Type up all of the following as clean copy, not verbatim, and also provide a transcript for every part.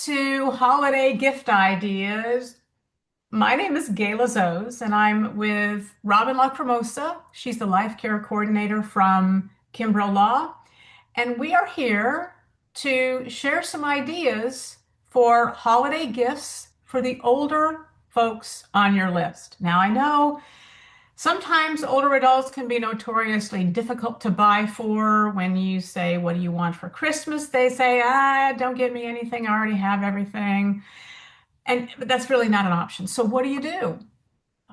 to Holiday Gift Ideas. My name is Gayla Zoes, and I'm with Robin Lacrimosa. She's the Life Care Coordinator from Kimbrough Law, and we are here to share some ideas for holiday gifts for the older folks on your list. Now, I know sometimes older adults can be notoriously difficult to buy for. When you say, "What do you want for Christmas?" They say, don't get me anything. I already have everything. But that's really not an option. So what do you do?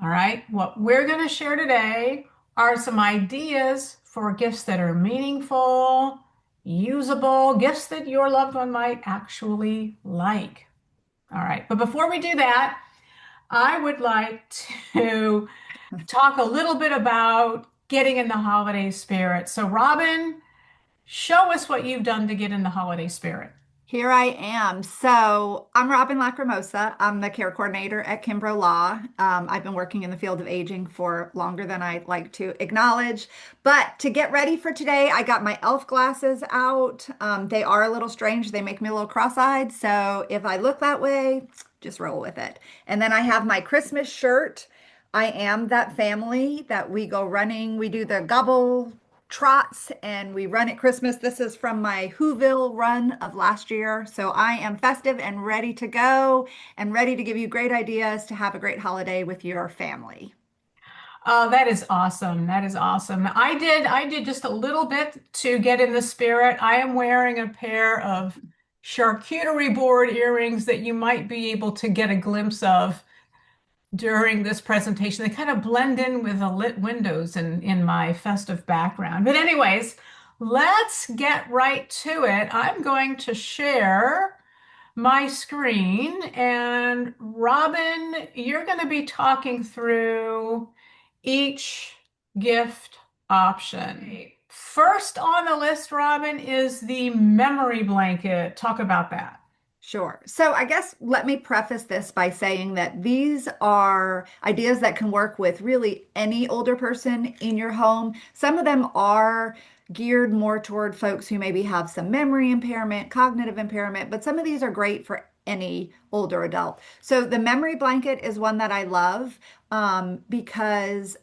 All right. What we're going to share today are some ideas for gifts that are meaningful, usable, gifts that your loved one might actually like. All right. But before we do that, I would like to talk a little bit about getting in the holiday spirit. So, Robin, show us what you've done to get in the holiday spirit. Here I am. So I'm Robin Lacrimosa. I'm the care coordinator at Kimbrough Law. I've been working in the field of aging for longer than I'd like to acknowledge. But to get ready for today, I got my elf glasses out. They are a little strange. They make me a little cross-eyed. So if I look that way, just roll with it. And then I have my Christmas shirt. I am that family that we go running. We do the gobble trots and we run at Christmas. This is from my Whoville run of last year. So I am festive and ready to go and ready to give you great ideas to have a great holiday with your family. Oh, that is awesome. That is awesome. I did just a little bit to get in the spirit. I am wearing a pair of charcuterie board earrings that you might be able to get a glimpse of during this presentation. They kind of blend in with the lit windows in my festive background. But anyways, let's get right to it. I'm going to share my screen, and Robin, you're going to be talking through each gift option. First on the list, Robin, is the memory blanket. Talk about that. Sure. So I guess let me preface this by saying that these are ideas that can work with really any older person in your home. Some of them are geared more toward folks who maybe have some memory impairment, cognitive impairment, but some of these are great for any older adult. So the memory blanket is one that I love because,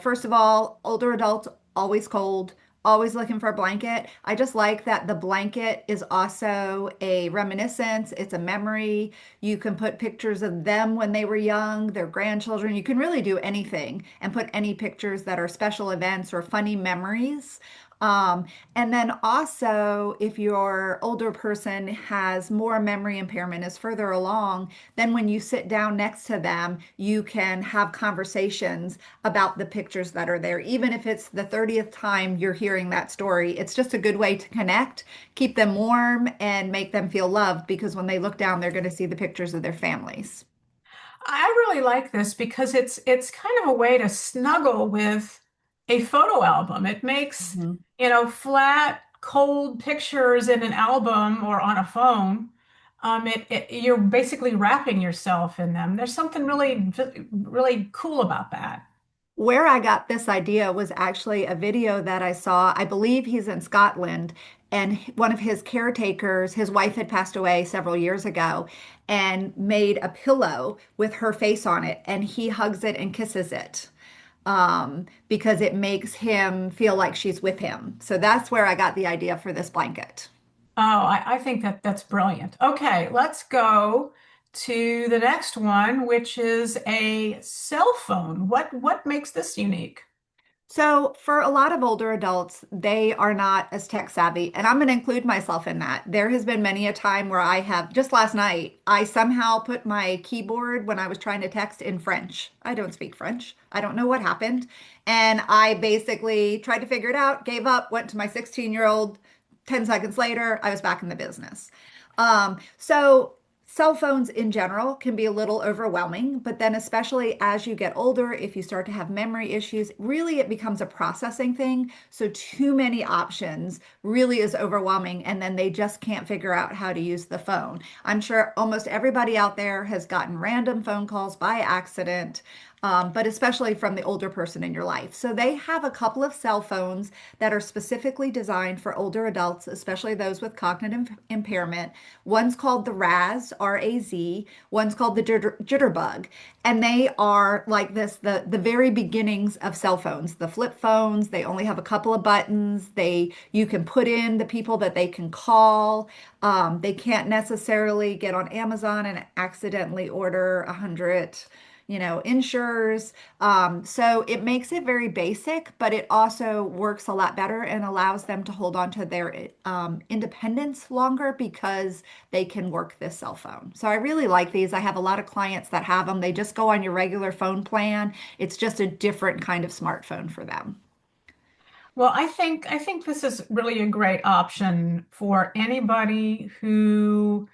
first of all, older adults always cold, always looking for a blanket. I just like that the blanket is also a reminiscence, it's a memory. You can put pictures of them when they were young, their grandchildren. You can really do anything and put any pictures that are special events or funny memories. Um, and then also, if your older person has more memory impairment, is further along, then when you sit down next to them, you can have conversations about the pictures that are there. Even if it's the 30th time you're hearing that story, it's just a good way to connect, keep them warm, and make them feel loved because when they look down, they're going to see the pictures of their families. I really like this because it's kind of a way to snuggle with a photo album. It makes, Mhm. flat, cold pictures in an album or on a phone. You're basically wrapping yourself in them. There's something really cool about that. Where I got this idea was actually a video that I saw. I believe he's in Scotland, and one of his caretakers, his wife had passed away several years ago, and made a pillow with her face on it, and he hugs it and kisses it because it makes him feel like she's with him. So that's where I got the idea for this blanket. Oh, I think that's brilliant. Okay, let's go to the next one, which is a cell phone. What makes this unique? So, for a lot of older adults, they are not as tech savvy, and I'm going to include myself in that. There has been many a time where I have, just last night, I somehow put my keyboard when I was trying to text in French. I don't speak French. I don't know what happened. And I basically tried to figure it out, gave up, went to my 16-year-old. 10 seconds later, I was back in the business. So cell phones in general can be a little overwhelming, but then especially as you get older, if you start to have memory issues, really it becomes a processing thing. So too many options really is overwhelming, and then they just can't figure out how to use the phone. I'm sure almost everybody out there has gotten random phone calls by accident. but especially from the older person in your life. So they have a couple of cell phones that are specifically designed for older adults, especially those with cognitive impairment. One's called the RAZ, one's called the Jitterbug. And they are like this, the very beginnings of cell phones, the flip phones. They only have a couple of buttons. You can put in the people that they can call. They can't necessarily get on Amazon and accidentally order 100, insurers. So it makes it very basic, but it also works a lot better and allows them to hold on to their independence longer because they can work this cell phone. So I really like these. I have a lot of clients that have them. They just go on your regular phone plan. It's just a different kind of smartphone for them. Well, I think this is really a great option for anybody who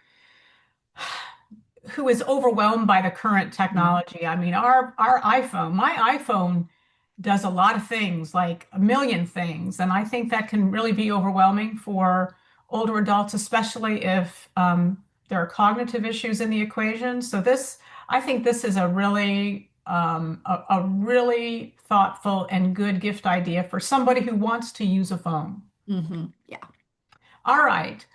is overwhelmed by the current Mhm. technology. I mean, our iPhone, my iPhone does a lot of things, like a million things, and I think that can really be overwhelming for older adults, especially if there are cognitive issues in the equation. So I think this is a really thoughtful and good gift idea for somebody who wants to use a phone. Yeah. All right,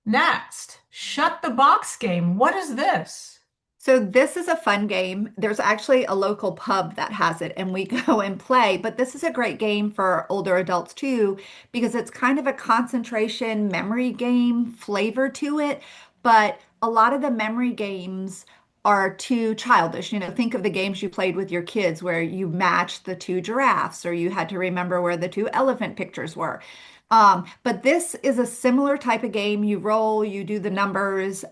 next, shut the box game. What is this? So this is a fun game. There's actually a local pub that has it and we go and play, but this is a great game for older adults too because it's kind of a concentration memory game flavor to it, but a lot of the memory games are too childish. Think of the games you played with your kids where you matched the two giraffes or you had to remember where the two elephant pictures were. But this is a similar type of game. You roll, you do the numbers.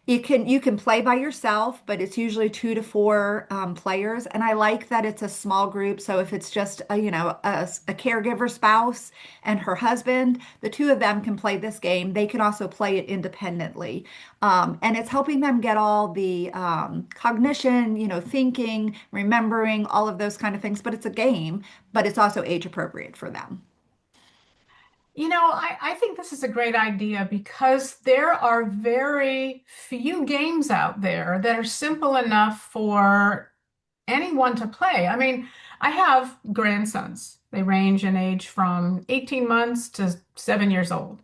You can play by yourself, but it's usually 2 to 4 players. And I like that it's a small group. So if it's just a caregiver spouse and her husband, the two of them can play this game. They can also play it independently, and it's helping them get all the cognition, thinking, remembering, all of those kind of things. But it's a game, but it's also age appropriate for them. I think this is a great idea because there are very few games out there that are simple enough for anyone to play. I mean, I have grandsons. They range in age from 18 months to 7 years old.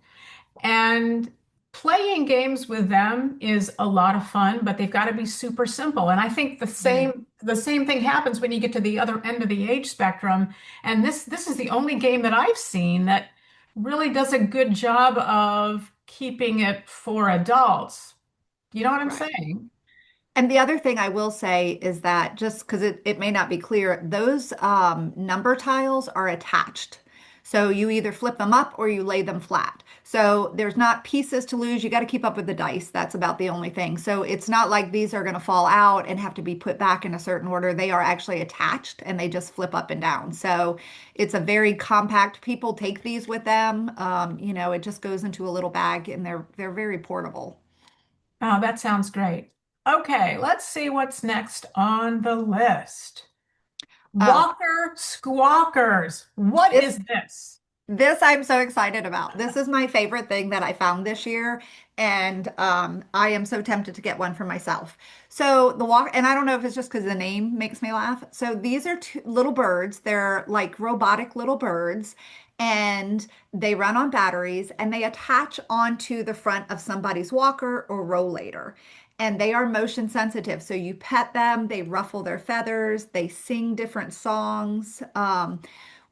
And playing games with them is a lot of fun, but they've got to be super simple. And I think the same thing happens when you get to the other end of the age spectrum. And this is the only game that I've seen that really does a good job of keeping it for adults. You know what I'm Right. saying? And the other thing I will say is that just because it may not be clear, those number tiles are attached. So you either flip them up or you lay them flat. So there's not pieces to lose. You got to keep up with the dice. That's about the only thing. So it's not like these are going to fall out and have to be put back in a certain order. They are actually attached and they just flip up and down. So it's a very compact. People take these with them. It just goes into a little bag and they're very portable. Oh, that sounds great. Okay, let's see what's next on the list. Oh, Walker squawkers. What this is this? This I'm so excited about. This is my favorite thing that I found this year, and I am so tempted to get one for myself. So the walk, and I don't know if it's just because the name makes me laugh. So these are two little birds. They're like robotic little birds, and they run on batteries, and they attach onto the front of somebody's walker or rollator. And they are motion sensitive. So you pet them, they ruffle their feathers, they sing different songs.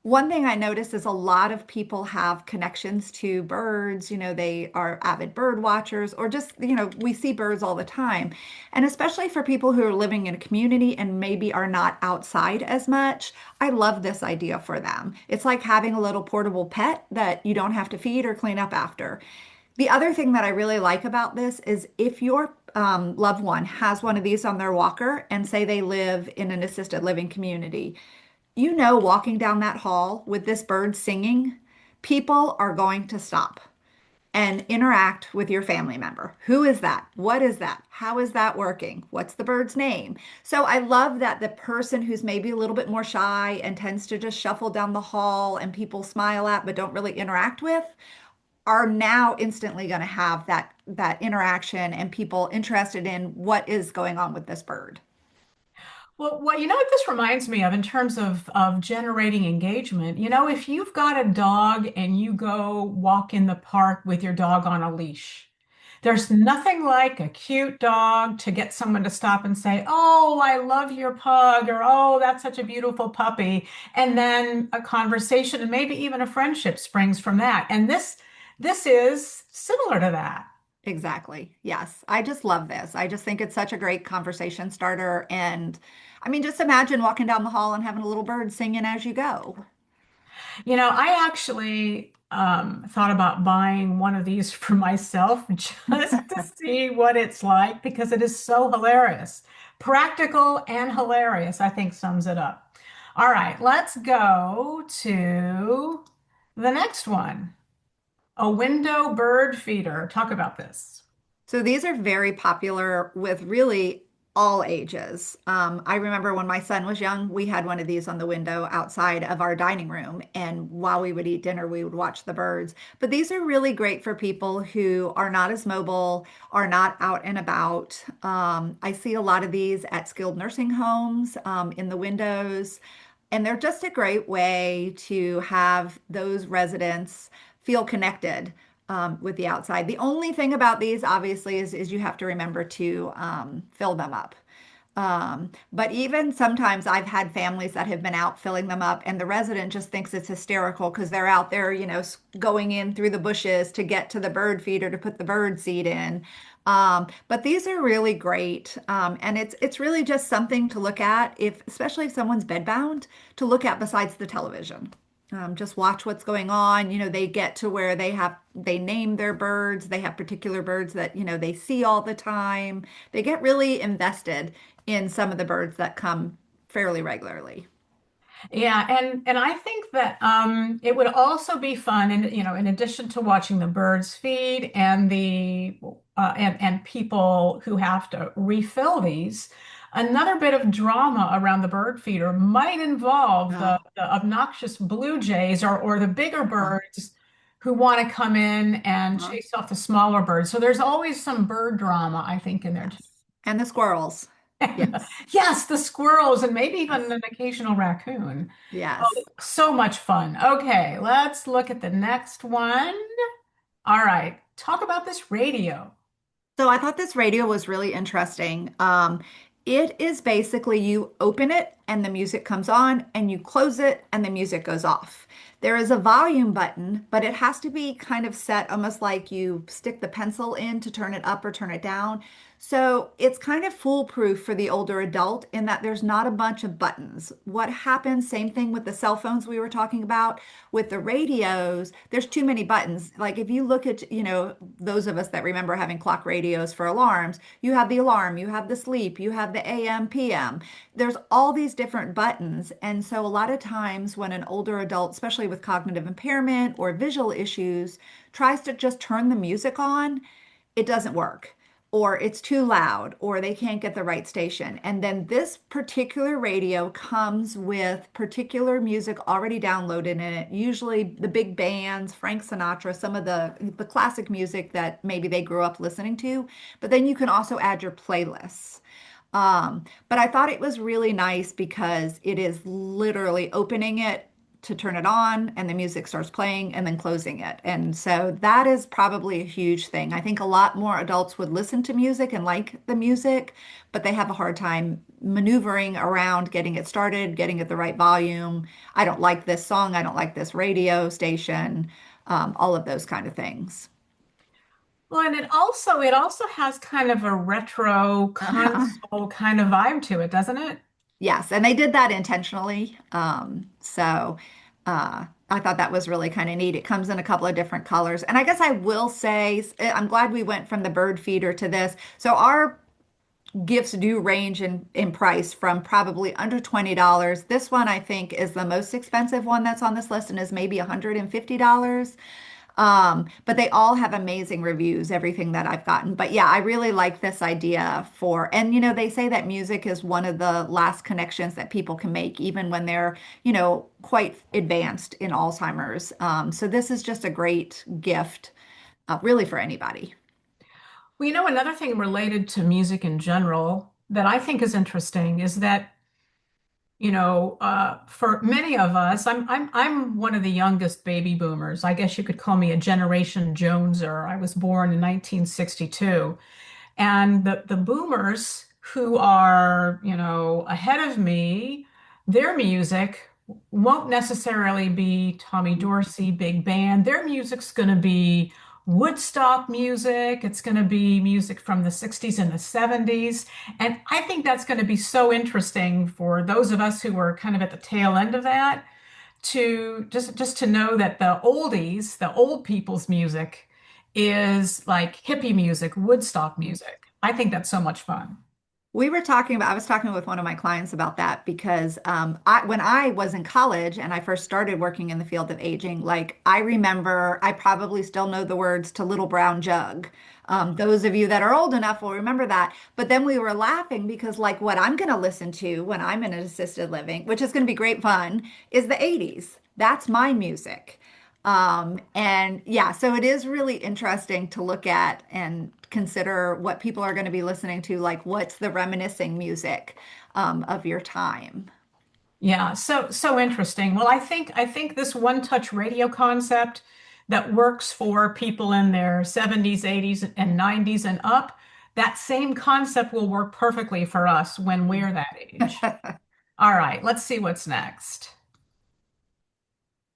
One thing I noticed is a lot of people have connections to birds. They are avid bird watchers, or just, we see birds all the time. And especially for people who are living in a community and maybe are not outside as much, I love this idea for them. It's like having a little portable pet that you don't have to feed or clean up after. The other thing that I really like about this is if your loved one has one of these on their walker and say they live in an assisted living community, walking down that hall with this bird singing, people are going to stop and interact with your family member. Who is that? What is that? How is that working? What's the bird's name? So I love that the person who's maybe a little bit more shy and tends to just shuffle down the hall and people smile at but don't really interact with are now instantly going to have that interaction and people interested in what is going on with this bird. Well, you know what this reminds me of in terms of generating engagement? You know, if you've got a dog and you go walk in the park with your dog on a leash, there's nothing like a cute dog to get someone to stop and say, "Oh, I love your pug," or "Oh, that's such a beautiful puppy." And then a conversation and maybe even a friendship springs from that. And this is similar to that. Exactly. Yes. I just love this. I just think it's such a great conversation starter. And I mean, just imagine walking down the hall and having a little bird singing as you go. You know, I actually thought about buying one of these for myself just to see what it's like because it is so hilarious. Practical and hilarious, I think sums it up. All right, let's go to the next one. A window bird feeder. Talk about this. So these are very popular with really all ages. I remember when my son was young, we had one of these on the window outside of our dining room. And while we would eat dinner, we would watch the birds. But these are really great for people who are not as mobile, are not out and about. I see a lot of these at skilled nursing homes in the windows. And they're just a great way to have those residents feel connected with the outside. The only thing about these, obviously, is you have to remember to fill them up. But even sometimes I've had families that have been out filling them up, and the resident just thinks it's hysterical because they're out there, going in through the bushes to get to the bird feeder to put the bird seed in. But these are really great, and it's really just something to look at, if especially if someone's bedbound, to look at besides the television. Just watch what's going on. They get to where they name their birds. They have particular birds that, they see all the time. They get really invested in some of the birds that come fairly regularly. Yeah, and I think that it would also be fun, and in addition to watching the birds feed and the and people who have to refill these, another bit of drama around the bird feeder might involve Uh, the obnoxious blue jays or the bigger uh, birds who want to come in and uh, chase off the smaller birds. So there's always some bird drama, I think, in there too. yes. And the squirrels. Yes. Yes, the squirrels and maybe even Yes. an occasional raccoon. Oh, Yes. so much fun. Okay, let's look at the next one. All right, talk about this radio. So I thought this radio was really interesting. It is basically you open it and the music comes on, and you close it and the music goes off. There is a volume button, but it has to be kind of set almost like you stick the pencil in to turn it up or turn it down. So it's kind of foolproof for the older adult in that there's not a bunch of buttons. What happens, same thing with the cell phones we were talking about, with the radios, there's too many buttons. Like if you look at, those of us that remember having clock radios for alarms, you have the alarm, you have the sleep, you have the AM, PM. There's all these different buttons. And so a lot of times when an older adult, especially with cognitive impairment or visual issues, tries to just turn the music on, it doesn't work, or it's too loud, or they can't get the right station. And then this particular radio comes with particular music already downloaded in it, usually the big bands, Frank Sinatra, some of the classic music that maybe they grew up listening to. But then you can also add your playlists. But I thought it was really nice because it is literally opening it to turn it on and the music starts playing and then closing it. And so that is probably a huge thing. I think a lot more adults would listen to music and like the music, but they have a hard time maneuvering around getting it started, getting it the right volume. I don't like this song. I don't like this radio station, all of those kind of things. Well, and it also has kind of a retro console kind of vibe to it, doesn't it? Yes, and they did that intentionally. I thought that was really kind of neat. It comes in a couple of different colors. And I guess I will say, I'm glad we went from the bird feeder to this. So our gifts do range in price from probably under $20. This one, I think, is the most expensive one that's on this list and is maybe $150. But they all have amazing reviews, everything that I've gotten. But yeah, I really like this idea and they say that music is one of the last connections that people can make, even when they're, quite advanced in Alzheimer's. So this is just a great gift, really for anybody. Well, another thing related to music in general that I think is interesting is that for many of us, I'm one of the youngest baby boomers. I guess you could call me a Generation Joneser. I was born in 1962. And the boomers who are, ahead of me, their music won't necessarily be Tommy Dorsey, big band. Their music's going to be Woodstock music. It's going to be music from the 60s and the 70s. And I think that's going to be so interesting for those of us who are kind of at the tail end of that to just to know that the oldies, the old people's music is like hippie music, Woodstock music. I think that's so much fun. I was talking with one of my clients about that because when I was in college and I first started working in the field of aging, like I remember, I probably still know the words to Little Brown Jug. Those of you that are old enough will remember that. But then we were laughing because, like, what I'm going to listen to when I'm in an assisted living, which is going to be great fun, is the 80s. That's my music. And yeah, so it is really interesting to look at and consider what people are going to be listening to, like what's the reminiscing music of your time. Yeah, so interesting. Well, I think this one-touch radio concept that works for people in their 70s, 80s, and 90s and up, that same concept will work perfectly for us when we're that age. All right, let's see what's next.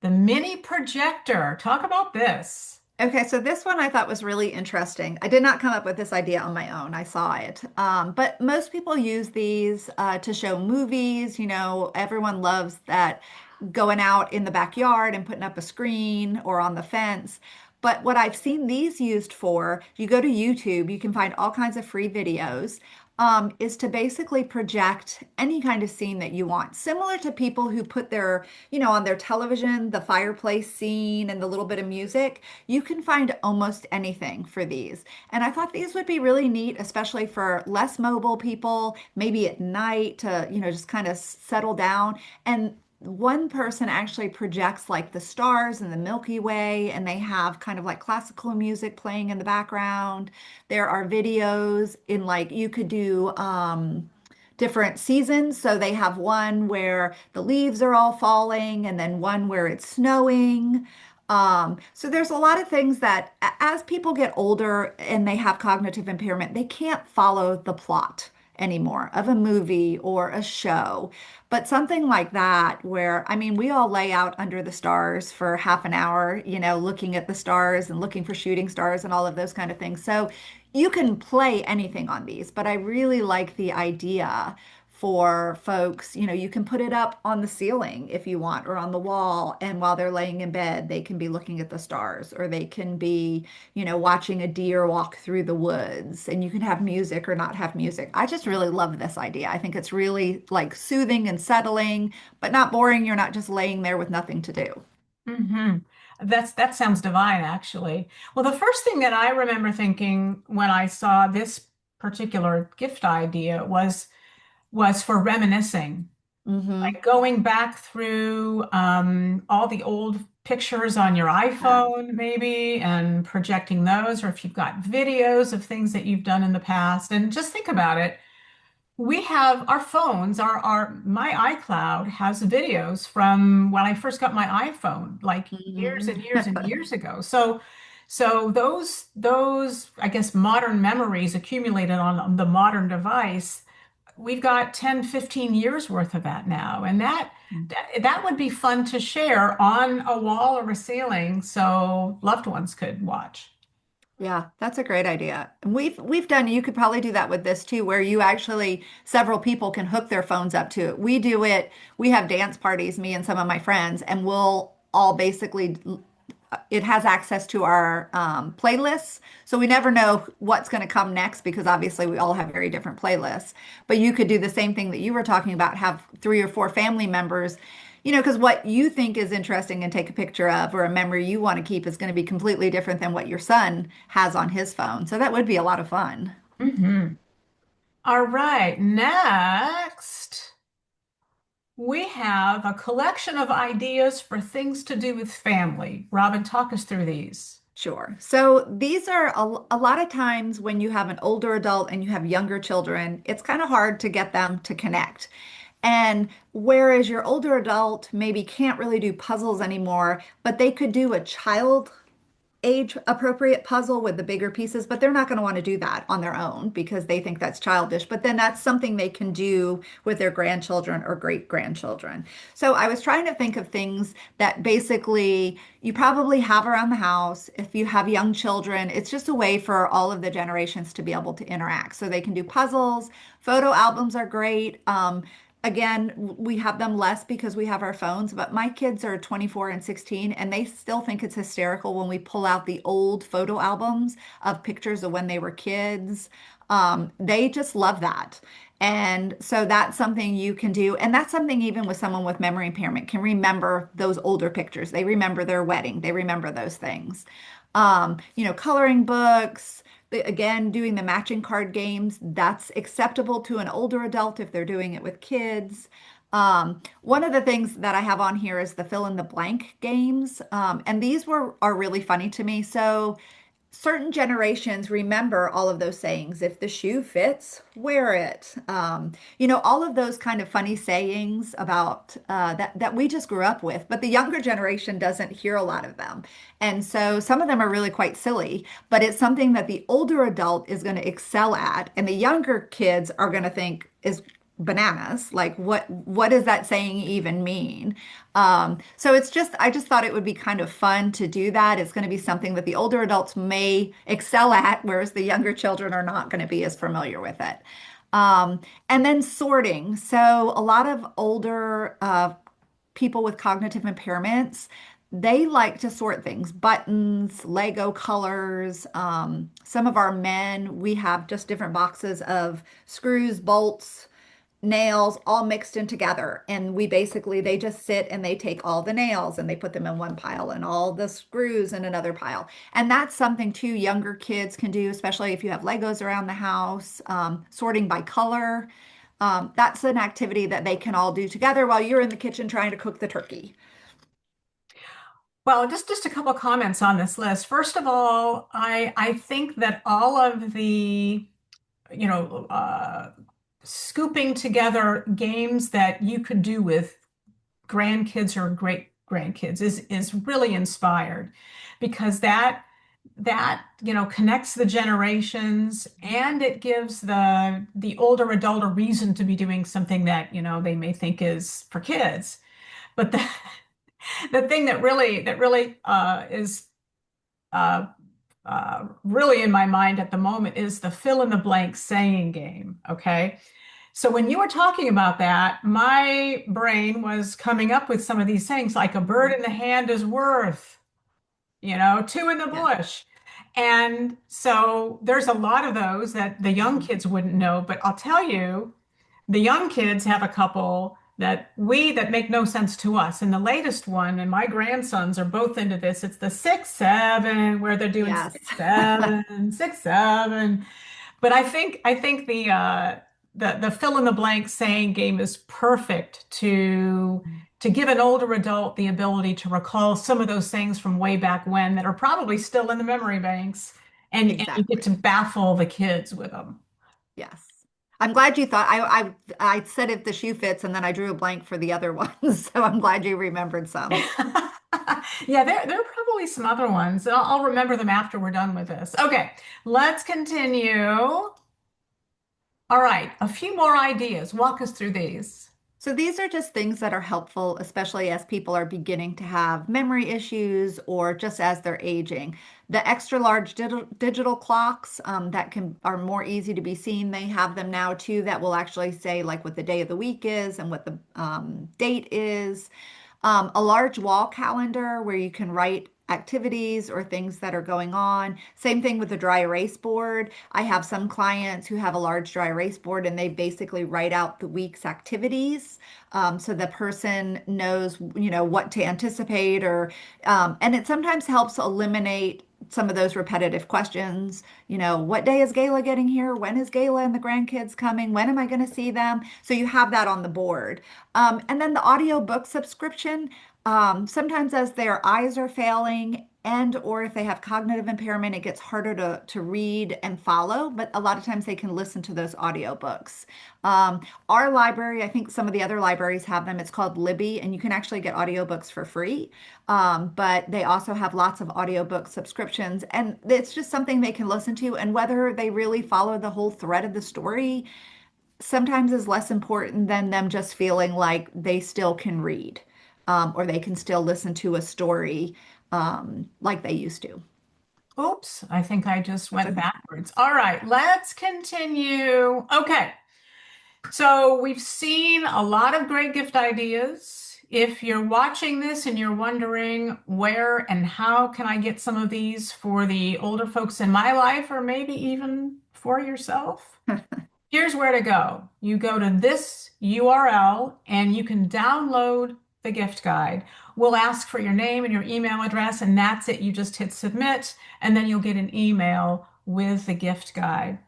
The mini projector. Talk about this. Okay, so this one I thought was really interesting. I did not come up with this idea on my own. I saw it. But most people use these to show movies. You know, everyone loves that going out in the backyard and putting up a screen or on the fence. But what I've seen these used for, you go to YouTube, you can find all kinds of free videos, is to basically project any kind of scene that you want. Similar to people who put their, on their television, the fireplace scene and the little bit of music. You can find almost anything for these. And I thought these would be really neat, especially for less mobile people, maybe at night to, just kind of settle down. And one person actually projects like the stars and the Milky Way, and they have kind of like classical music playing in the background. There are videos in like you could do different seasons. So they have one where the leaves are all falling, and then one where it's snowing. So there's a lot of things that as people get older and they have cognitive impairment, they can't follow the plot anymore of a movie or a show. But something like that, where, I mean, we all lay out under the stars for half an hour, looking at the stars and looking for shooting stars and all of those kind of things. So you can play anything on these, but I really like the idea for folks, you can put it up on the ceiling if you want, or on the wall. And while they're laying in bed, they can be looking at the stars, or they can be, watching a deer walk through the woods. And you can have music or not have music. I just really love this idea. I think it's really like soothing and settling, but not boring. You're not just laying there with nothing to do. Hmm. That sounds divine, actually. Well, the first thing that I remember thinking when I saw this particular gift idea was for reminiscing, Hmm. like going back through all the old pictures on your Yeah. iPhone, maybe, and projecting those, or if you've got videos of things that you've done in the past. And just think about it. We have our phones, my iCloud has videos from when I first got my iPhone, like years and Hmm. years and years ago. So those, I guess, modern memories accumulated on the modern device, we've got 10, 15 years worth of that now. And that would be fun to share on a wall or a ceiling so loved ones could watch. Yeah, that's a great idea. And we've done, you could probably do that with this too, where you actually several people can hook their phones up to it. We do it, we have dance parties, me and some of my friends, and we'll all basically it has access to our playlists. So we never know what's going to come next because obviously we all have very different playlists. But you could do the same thing that you were talking about, have three or four family members, because what you think is interesting and take a picture of or a memory you want to keep is going to be completely different than what your son has on his phone. So that would be a lot of fun. Mhm. All right, next we have a collection of ideas for things to do with family. Robin, talk us through these. Sure. So these are a lot of times when you have an older adult and you have younger children, it's kind of hard to get them to connect. And whereas your older adult maybe can't really do puzzles anymore, but they could do a child age appropriate puzzle with the bigger pieces, but they're not going to want to do that on their own because they think that's childish. But then that's something they can do with their grandchildren or great grandchildren. So I was trying to think of things that basically you probably have around the house. If you have young children, it's just a way for all of the generations to be able to interact. So they can do puzzles, photo albums are great. Again, we have them less because we have our phones, but my kids are 24 and 16, and they still think it's hysterical when we pull out the old photo albums of pictures of when they were kids. They just love that. And so that's something you can do. And that's something even with someone with memory impairment can remember those older pictures. They remember their wedding, they remember those things. Coloring books. Again, doing the matching card games, that's acceptable to an older adult if they're doing it with kids. One of the things that I have on here is the fill in the blank games. And these are really funny to me. So certain generations remember all of those sayings. If the shoe fits, wear it. All of those kind of funny sayings about that we just grew up with, but the younger generation doesn't hear a lot of them. And so some of them are really quite silly, but it's something that the older adult is going to excel at, and the younger kids are going to think is bananas. Like what does that saying even mean? So I just thought it would be kind of fun to do that. It's going to be something that the older adults may excel at, whereas the younger children are not going to be as familiar with it. And then sorting. So a lot of older people with cognitive impairments, they like to sort things, buttons, Lego colors. Some of our men, we have just different boxes of screws, bolts, nails all mixed in together. And they just sit and they take all the nails and they put them in one pile and all the screws in another pile. And that's something too younger kids can do, especially if you have Legos around the house, sorting by color. That's an activity that they can all do together while you're in the kitchen trying to cook the turkey. Well, just a couple of comments on this list. First of all, I think that all of the, you know, scooping together games that you could do with grandkids or great grandkids is really inspired because that connects the generations, and it gives the older adult a reason to be doing something that they may think is for kids. But the thing that really is uh, really in my mind at the moment is the fill in the blank saying game. Okay. So when you were talking about that, my brain was coming up with some of these things like a bird in the hand is worth, two in the Yes. bush. And so there's a lot of those that the young kids wouldn't know, but I'll tell you, the young kids have a couple that make no sense to us. And the latest one, and my grandsons are both into this, it's the 6-7, where they're doing Yes. 6-7, 6-7. But I think the fill in the blank saying game is perfect to give an older adult the ability to recall some of those things from way back when that are probably still in the memory banks, and you get to Exactly. baffle the kids with them. Yes. I'm glad you thought I said if the shoe fits and then I drew a blank for the other ones. So I'm glad you remembered some. Yeah, there are probably some other ones. I'll remember them after we're done with this. Okay, let's continue. All right, a few more ideas. Walk us through these. So these are just things that are helpful, especially as people are beginning to have memory issues or just as they're aging. The extra large digital clocks that can are more easy to be seen. They have them now too that will actually say like what the day of the week is and what the date is. A large wall calendar where you can write activities or things that are going on. Same thing with the dry erase board. I have some clients who have a large dry erase board and they basically write out the week's activities. So the person knows, what to anticipate and it sometimes helps eliminate some of those repetitive questions. What day is Gala getting here? When is Gala and the grandkids coming? When am I going to see them? So you have that on the board. And then the audiobook subscription, sometimes as their eyes are failing and or if they have cognitive impairment, it gets harder to read and follow, but a lot of times they can listen to those audiobooks. Our library, I think some of the other libraries have them. It's called Libby, and you can actually get audiobooks for free. But they also have lots of audiobook subscriptions, and it's just something they can listen to. And whether they really follow the whole thread of the story sometimes is less important than them just feeling like they still can read, or they can still listen to a story like they used to. Oops, I think I just That's went okay. backwards. All right, let's continue. Okay, so we've seen a lot of great gift ideas. If you're watching this and you're wondering where and how can I get some of these for the older folks in my life, or maybe even for yourself, here's where to go. You go to this URL and you can download the gift guide. We'll ask for your name and your email address, and that's it. You just hit submit, and then you'll get an email with the gift guide.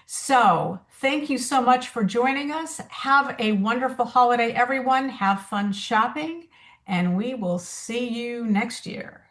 So, thank you so much for joining us. Have a wonderful holiday, everyone. Have fun shopping, and we will see you next year.